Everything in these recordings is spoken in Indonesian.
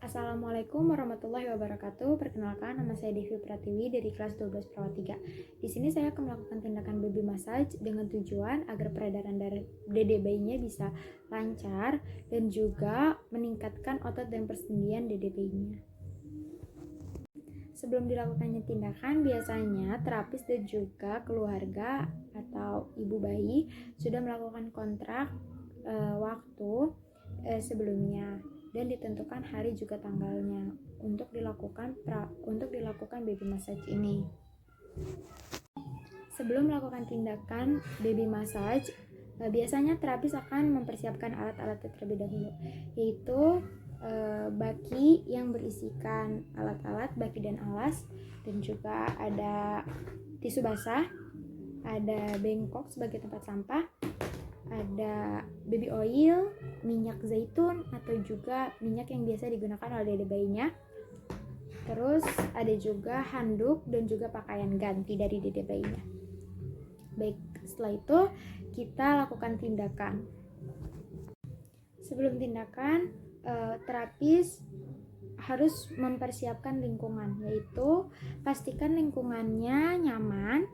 Assalamualaikum warahmatullahi wabarakatuh. Perkenalkan, nama saya Devi Pratiwi dari kelas 12 Perawat 3. Di sini saya akan melakukan tindakan baby massage dengan tujuan agar peredaran darah dede bayinya bisa lancar dan juga meningkatkan otot dan persendian dede bayinya. Sebelum dilakukannya tindakan, biasanya terapis dan juga keluarga atau ibu bayi sudah melakukan kontrak waktu sebelumnya dan ditentukan hari juga tanggalnya untuk dilakukan baby massage ini. Sebelum melakukan tindakan baby massage, biasanya terapis akan mempersiapkan alat-alat terlebih dahulu, yaitu baki yang berisikan alat-alat baki dan alas, dan juga ada tisu basah, ada bengkok sebagai tempat sampah, ada baby oil, minyak zaitun atau juga minyak yang biasa digunakan oleh dede bayinya. Terus ada juga handuk dan juga pakaian ganti dari dede bayinya. Baik, setelah itu kita lakukan tindakan. Sebelum tindakan, terapis harus mempersiapkan lingkungan, yaitu pastikan lingkungannya nyaman,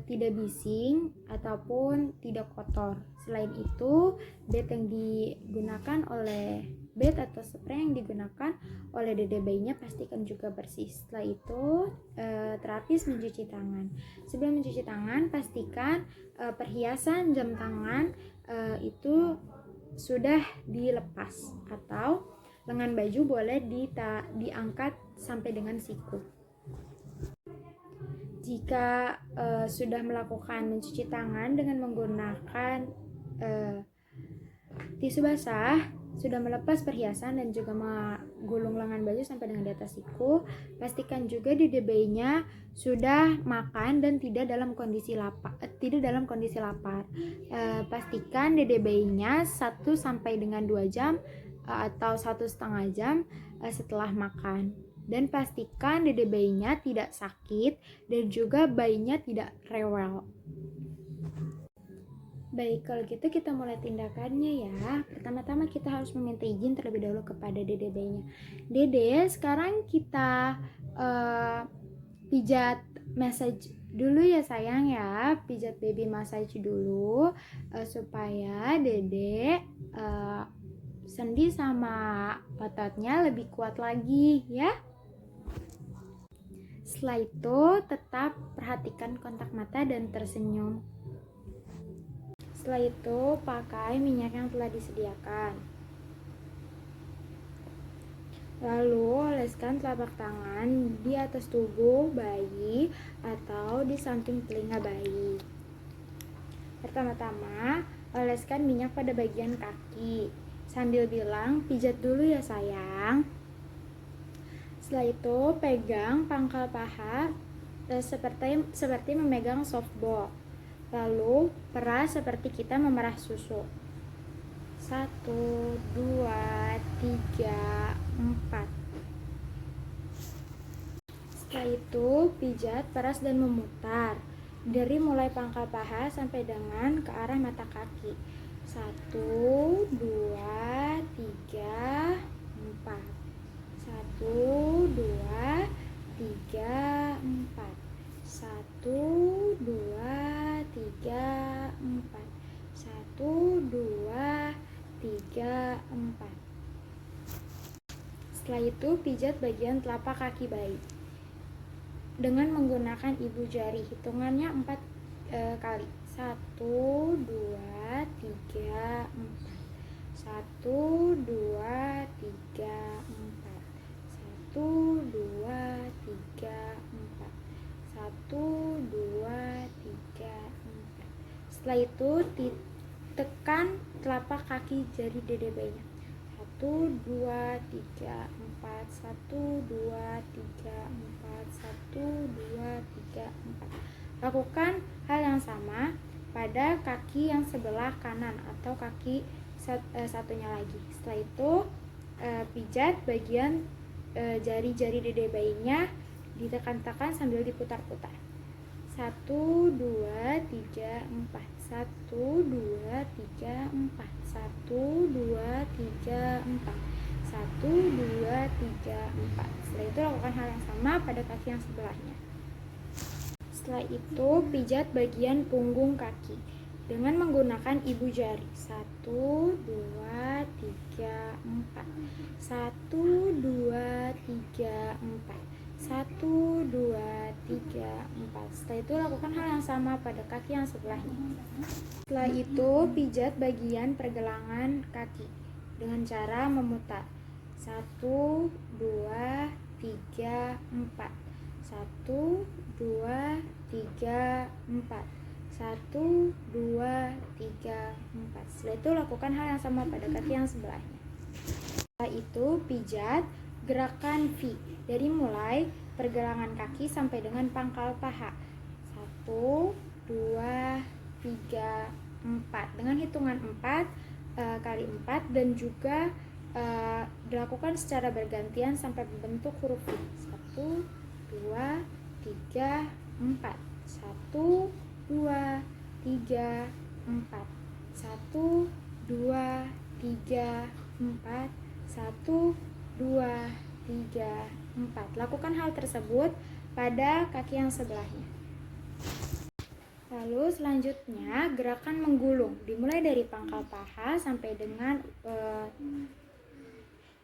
tidak bising ataupun tidak kotor. Selain itu, bed atau spray yang digunakan oleh dede bayinya pastikan juga bersih. Setelah itu, terapis mencuci tangan. Sebelum mencuci tangan, pastikan perhiasan jam tangan itu sudah dilepas, atau lengan baju boleh diangkat sampai dengan siku. Jika sudah melakukan mencuci tangan dengan menggunakan tisu basah, sudah melepas perhiasan dan juga menggulung lengan baju sampai dengan di atas siku, pastikan juga dede bayinya sudah makan dan tidak dalam kondisi lapar. Pastikan dede bayinya 1 sampai dengan 2 jam atau 1,5 jam setelah makan, dan pastikan dede bayinya tidak sakit dan juga bayinya tidak rewel. Baik, kalau gitu kita mulai tindakannya ya. Pertama-tama kita harus meminta izin terlebih dahulu kepada dede bayinya. Dede, sekarang kita pijat massage dulu ya sayang ya. Pijat baby massage dulu supaya dede sendi sama ototnya lebih kuat lagi ya. Setelah itu tetap perhatikan kontak mata dan tersenyum. Setelah itu pakai minyak yang telah disediakan. Lalu oleskan telapak tangan di atas tubuh bayi atau di samping telinga bayi. Pertama-tama oleskan minyak pada bagian kaki sambil bilang, "Pijat dulu ya sayang." Setelah itu pegang pangkal paha seperti memegang softball. Lalu peras seperti kita memerah susu. 1, 2, 3, 4. Setelah itu pijat, peras dan memutar dari mulai pangkal paha sampai dengan ke arah mata kaki. 1, 2, 3, 4. 1, 2, 3, 4. 1, 2, 3, 4. 1, 2, 3, 4. Setelah itu pijat bagian telapak kaki bayi dengan menggunakan ibu jari. Hitungannya 4 kali. 1, 2, 3, 4. 1, 2, 3, 4. 1, 2, 3, 4. 1, 2, 3, 4. Setelah itu tekan telapak kaki jari dede bayinya. 1, 2, 3, 4. 1, 2, 3, 4. 1, 2, 3, 4. Lakukan hal yang sama pada kaki yang sebelah kanan atau kaki satunya lagi. Setelah itu pijat bagian jari-jari dede bayinya, ditekan-tekan sambil diputar-putar. 1, 2, 3, 4. 1, 2, 3, 4. 1, 2, 3, 4. 1, 2, 3, 4. Setelah itu lakukan hal yang sama pada kaki yang sebelahnya. Setelah itu pijat bagian punggung kaki dengan menggunakan ibu jari. 1, 2, 3, 4. 1, 2, 3, 4. 1, 2, 3, 4. Setelah itu lakukan hal yang sama pada kaki yang sebelahnya. Setelah itu pijat bagian pergelangan kaki dengan cara memutar. 1, 2, 3, 4. 1, 2, 3, 4. 1, 2, 3, 4. Setelah itu lakukan hal yang sama pada kaki yang sebelahnya. Setelah itu pijat gerakan V dari mulai pergelangan kaki sampai dengan pangkal paha. 1, 2, 3, 4 dengan hitungan 4 kali 4 dan juga dilakukan secara bergantian sampai membentuk huruf V. 1, 2, 3, 4. 1, 2, 3, 4. 1, 2, 3, 4. 1, 2, 3, 4. Lakukan hal tersebut pada kaki yang sebelahnya. Lalu selanjutnya gerakan menggulung dimulai dari pangkal paha sampai dengan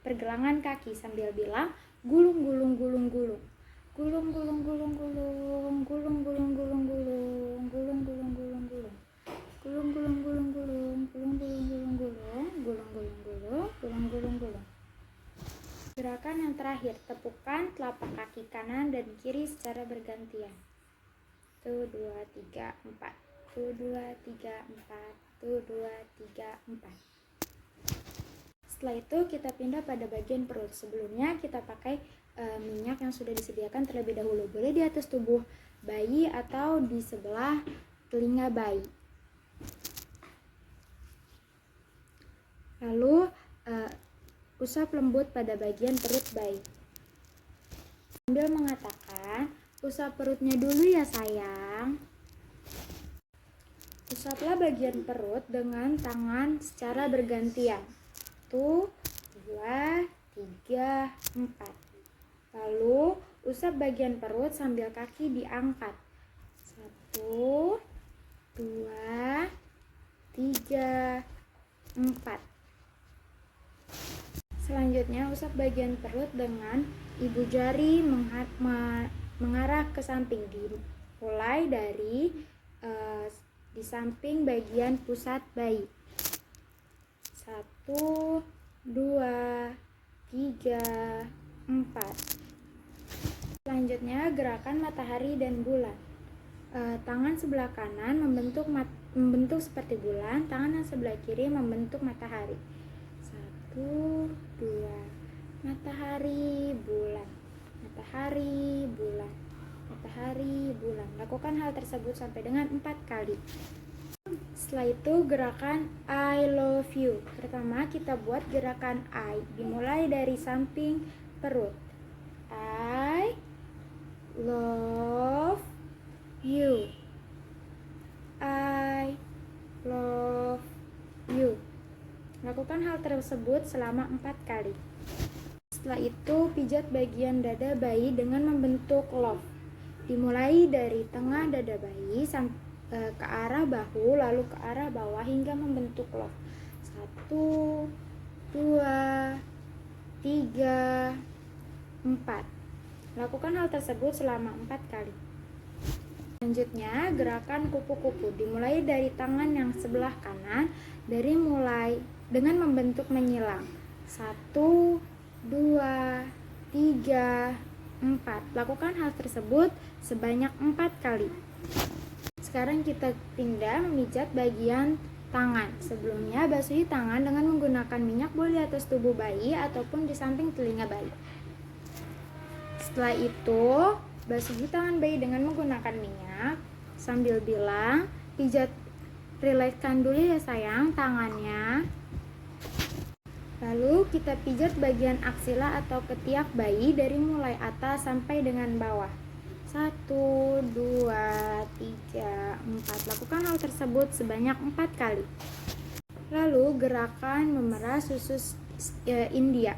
pergelangan kaki sambil bilang gulung gulung gulung gulung. Gulung gulung gulung gulung. Gulung gulung gulung gulung. Gulung gulung gulung gulung. Gulung gulung gulung gulung. Gulung gulung gulung gulung. Gulung gulung gulung. Gulung gulung gulung. Gerakan yang terakhir, tepukan telapak kaki kanan dan kiri secara bergantian. 1, 2, 3, 4. 1, 2, 3, 4. 1, 2, 3, 4. Setelah itu kita pindah pada bagian perut. Sebelumnya kita pakai minyak yang sudah disediakan terlebih dahulu. Boleh di atas tubuh bayi atau di sebelah telinga bayi. Lalu usap lembut pada bagian perut bayi. Sambil mengatakan, usap perutnya dulu ya sayang. Usaplah bagian perut dengan tangan secara bergantian. 1, 2, 3, 4. Lalu usap bagian perut sambil kaki diangkat. 1, 2, 3, 4. Selanjutnya usap bagian perut dengan ibu jari mengarah ke samping, dimulai dari di samping bagian pusat bayi. 1, 2, 3, 4. Selanjutnya gerakan matahari dan bulan. Tangan sebelah kanan membentuk seperti bulan, tangan yang sebelah kiri membentuk matahari. 1, 2. Matahari, bulan. Matahari, bulan. Matahari, bulan. Lakukan hal tersebut sampai dengan 4 kali. Setelah itu gerakan I love you. Pertama kita buat gerakan I, dimulai dari samping perut. I love you. I love you. Lakukan hal tersebut selama 4 kali. Setelah itu pijat bagian dada bayi dengan membentuk love. Dimulai dari tengah dada bayi ke arah bahu, lalu ke arah bawah hingga membentuk love. 1, 2, 3, 4. Lakukan hal tersebut selama 4 kali. Selanjutnya gerakan kupu-kupu, dimulai dari tangan yang sebelah kanan, dengan membentuk menyilang. 1, 2, 3, 4. Lakukan hal tersebut sebanyak 4 kali. Sekarang kita pindah memijat bagian tangan. Sebelumnya basuhi tangan dengan menggunakan minyak, boleh di atas tubuh bayi ataupun di samping telinga bayi. Setelah itu basuhi tangan bayi dengan menggunakan minyak sambil bilang, pijat, rilekskan dulu ya sayang tangannya. Lalu kita pijat bagian aksila atau ketiak bayi dari mulai atas sampai dengan bawah. 1, 2, 3, 4. Lakukan hal tersebut sebanyak 4 kali. Lalu gerakan memerah susu India.